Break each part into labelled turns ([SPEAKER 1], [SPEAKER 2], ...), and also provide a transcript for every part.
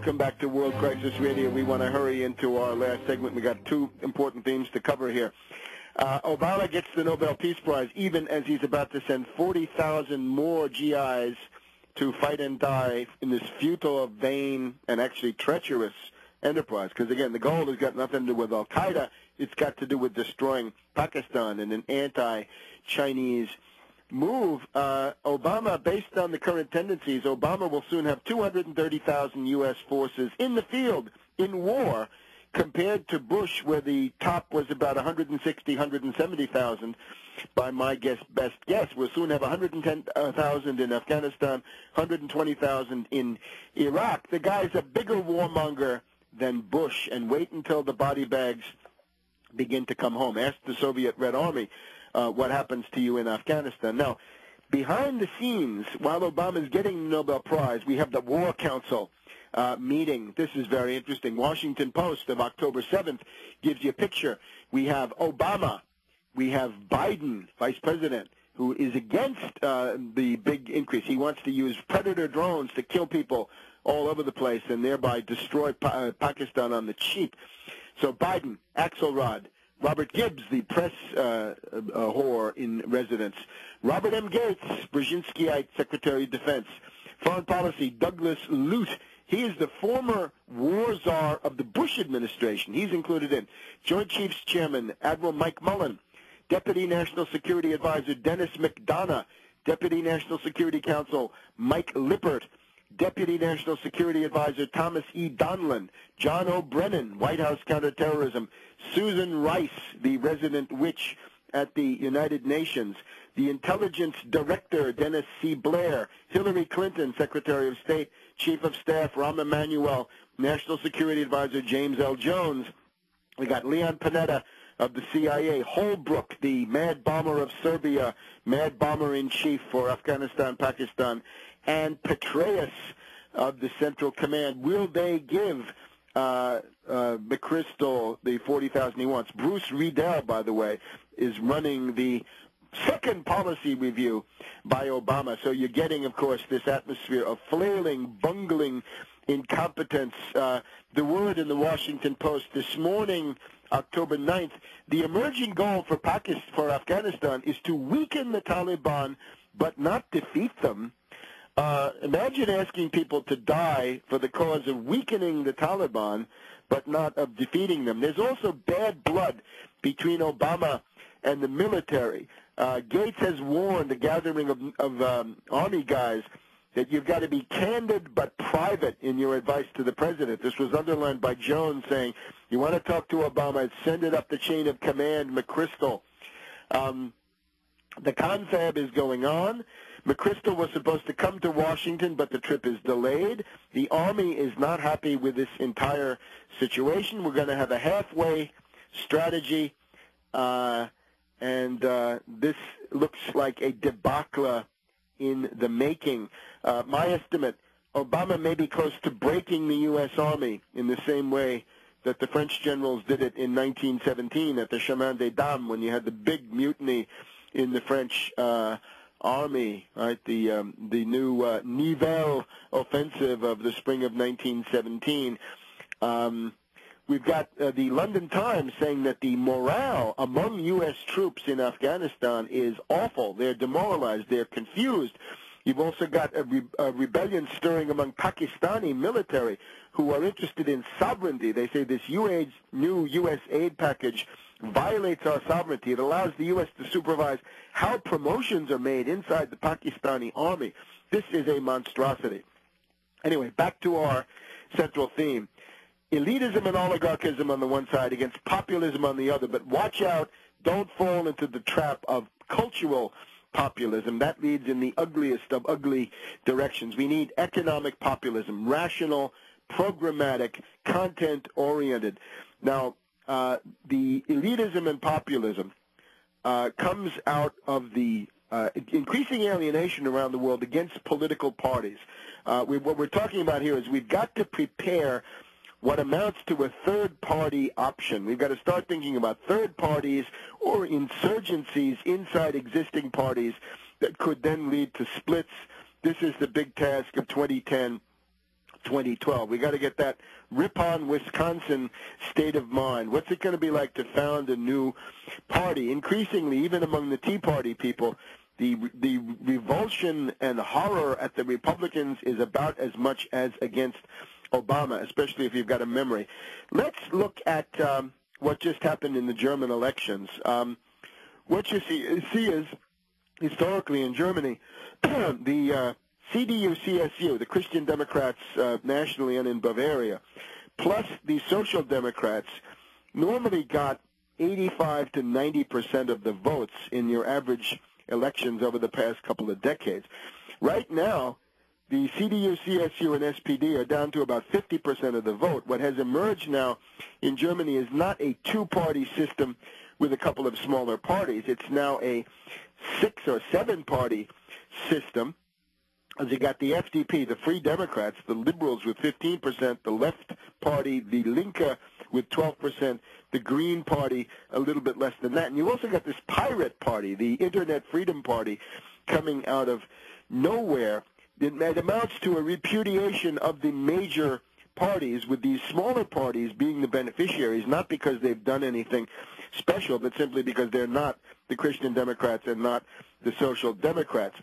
[SPEAKER 1] Welcome back to World Crisis Radio. We want to hurry into our last segment. We got two important themes to cover here. Obama gets the Nobel Peace Prize even as he's about to send 40,000 more GIs to fight and die in this futile, vain, and actually treacherous enterprise. Because, again, the goal has got nothing to do with al-Qaeda. It's got to do with destroying Pakistan in an anti-Chinese move. Obama, based on the current tendencies, Obama will soon have 230,000 U.S. forces in the field in war, compared to Bush, where the top was about 160, 170,000. By my best guess, we'll soon have 110,000 in Afghanistan, 120,000 in Iraq. The guy's a bigger warmonger than Bush, and wait until the body bags begin to come home. Ask the Soviet Red Army what happens to you in Afghanistan. Now, behind the scenes, while Obama's getting the Nobel Prize, we have the War Council meeting. This is very interesting. Washington Post of October 7th gives you a picture. We have Obama. We have Biden, Vice President, who is against the big increase. He wants to use Predator drones to kill people all over the place and thereby destroy Pakistan on the cheap. So Biden, Axelrod, Robert Gibbs, the press whore in residence, Robert M. Gates, Brzezinskiite Secretary of Defense, Foreign Policy, Douglas Lute. He is the former war czar of the Bush administration. He's included in. Joint Chiefs Chairman, Admiral Mike Mullen, Deputy National Security Advisor Dennis McDonough, Deputy National Security Counsel Mike Lippert, Deputy National Security Advisor Thomas E. Donlan, John O'Brennan, White House Counterterrorism, Susan Rice, the resident witch at the United Nations, the Intelligence Director Dennis C. Blair, Hillary Clinton, Secretary of State, Chief of Staff Rahm Emanuel, National Security Advisor James L. Jones. We got Leon Panetta of the CIA, Holbrooke, the mad bomber of Serbia, mad bomber-in-chief for Afghanistan, Pakistan, and Petraeus of the Central Command. Will they give McChrystal the 40,000 he wants? Bruce Riedel, by the way, is running the second policy review by Obama. So you're getting, of course, this atmosphere of flailing, bungling incompetence. The word in the Washington Post this morning, October 9th, the emerging goal for Afghanistan is to weaken the Taliban but not defeat them. Imagine asking people to die for the cause of weakening the Taliban but not of defeating them. There's also bad blood between Obama and the military. Gates has warned the gathering of Army guys that you've got to be candid but private in your advice to the president. This was underlined by Jones saying, you want to talk to Obama, send it up the chain of command, McChrystal. The confab is going on. McChrystal was supposed to come to Washington, but the trip is delayed. The Army is not happy with this entire situation. We're going to have a halfway strategy, and this looks like a debacle in the making. My estimate, Obama may be close to breaking the U.S. Army in the same way that the French generals did it in 1917 at the Chemin des Dames when you had the big mutiny in the French Army, right? The new Nivelle offensive of the spring of 1917. We've got the London Times saying that the morale among U.S. troops in Afghanistan is awful. They're demoralized. They're confused. You've also got a rebellion stirring among Pakistani military who are interested in sovereignty. They say this new U.S. aid package violates our sovereignty. It allows the U.S. to supervise how promotions are made inside the Pakistani army. This is a monstrosity. Anyway, back to our central theme. Elitism and oligarchism on the one side against populism on the other. But watch out. Don't fall into the trap of cultural populism. That leads in the ugliest of ugly directions. We need economic populism, rational, programmatic, content-oriented. Now, the elitism and populism comes out of the increasing alienation around the world against political parties. What we're talking about here is we've got to prepare what amounts to a third-party option. We've got to start thinking about third parties or insurgencies inside existing parties that could then lead to splits. This is the big task of 2010 2012. We got to get that Ripon, Wisconsin state of mind. What's it going to be like to found a new party? Increasingly, even among the Tea Party people, the revulsion and horror at the Republicans is about as much as against Obama, especially if you've got a memory. Let's look at what just happened in the German elections. What you see is, historically in Germany, the CDU-CSU, the Christian Democrats nationally and in Bavaria, plus the Social Democrats, normally got 85 to 90% of the votes in your average elections over the past couple of decades. Right now, the CDU, CSU, and SPD are down to about 50% of the vote. What has emerged now in Germany is not a two-party system with a couple of smaller parties. It's now a 6 or 7 party system. As you got the FDP, the Free Democrats, the Liberals with 15%, the Left Party, the Linke with 12%, the Green Party a little bit less than that. And you also got this Pirate Party, the Internet Freedom Party, coming out of nowhere. It amounts to a repudiation of the major parties, with these smaller parties being the beneficiaries, not because they've done anything special, but simply because they're not the Christian Democrats and not the Social Democrats.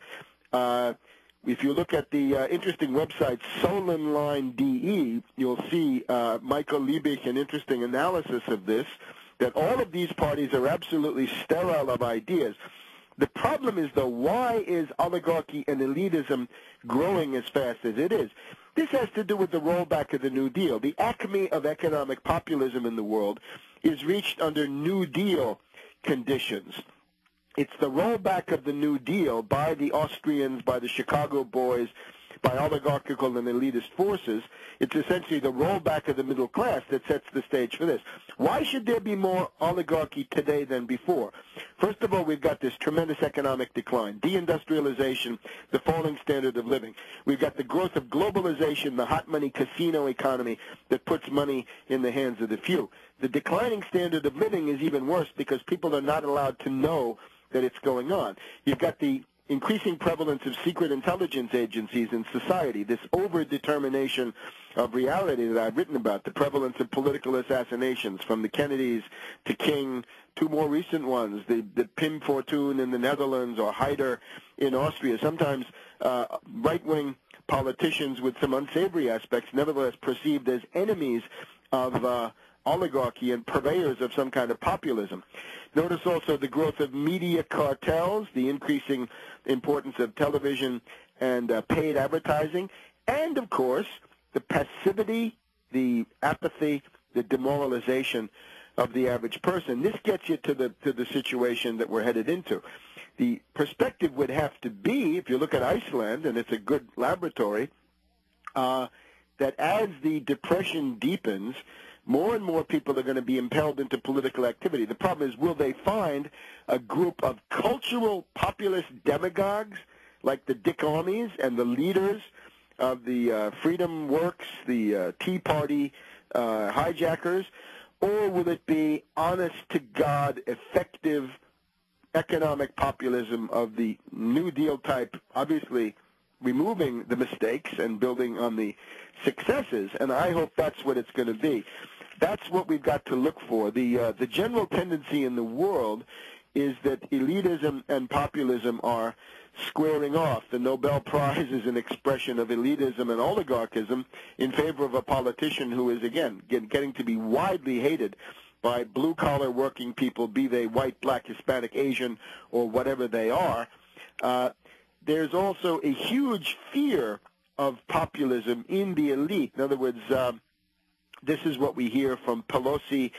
[SPEAKER 1] If you look at the interesting website Solenline.de, you'll see Michael Liebig, an interesting analysis of this, that all of these parties are absolutely sterile of ideas. The problem is, though, why is oligarchy and elitism growing as fast as it is? This has to do with the rollback of the New Deal. The acme of economic populism in the world is reached under New Deal conditions. It's the rollback of the New Deal by the Austrians, by the Chicago boys, by oligarchical and elitist forces. It's essentially the rollback of the middle class that sets the stage for this. Why should there be more oligarchy today than before? First of all, we've got this tremendous economic decline, deindustrialization, the falling standard of living. We've got the growth of globalization, the hot money casino economy that puts money in the hands of the few. The declining standard of living is even worse because people are not allowed to know that it's going on. You've got the increasing prevalence of secret intelligence agencies in society, this over-determination of reality that I've written about, the prevalence of political assassinations from the Kennedys to King, 2 more recent ones, the Pim Fortuyn in the Netherlands or Haider in Austria, sometimes right-wing politicians with some unsavory aspects, nevertheless perceived as enemies of oligarchy and purveyors of some kind of populism. Notice also the growth of media cartels, the increasing importance of television and paid advertising, and, of course, the passivity, the apathy, the demoralization of the average person. This gets you to the situation that we're headed into. The perspective would have to be, if you look at Iceland, and it's a good laboratory, that as the depression deepens, more and more people are going to be impelled into political activity. The problem is, will they find a group of cultural populist demagogues like the economies and the leaders of the Freedom Works, the Tea Party hijackers, or will it be honest-to-God, effective economic populism of the New Deal type, obviously removing the mistakes and building on the successes? And I hope that's what it's going to be. That's what we've got to look for. The general tendency in the world is that elitism and populism are squaring off. The Nobel Prize is an expression of elitism and oligarchism in favor of a politician who is, again, getting to be widely hated by blue-collar working people, be they white, black, Hispanic, Asian, or whatever they are. There's also a huge fear of populism in the elite. In other words, this is what we hear from Pelosi,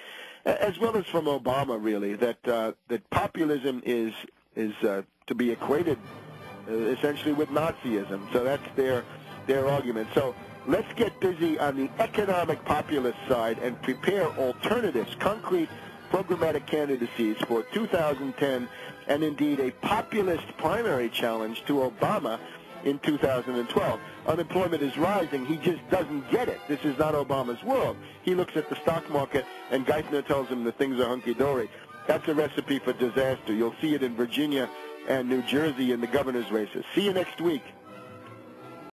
[SPEAKER 1] as well as from Obama, really, that populism is to be equated essentially with Nazism. So that's their argument. So let's get busy on the economic populist side and prepare alternatives, concrete programmatic candidacies for 2010, and indeed a populist primary challenge to Obama in 2012. Unemployment is rising. He just doesn't get it. This is not Obama's world. He looks at the stock market, and Geithner tells him that things are hunky-dory. That's a recipe for disaster. You'll see it in Virginia and New Jersey in the governor's races. See you next week.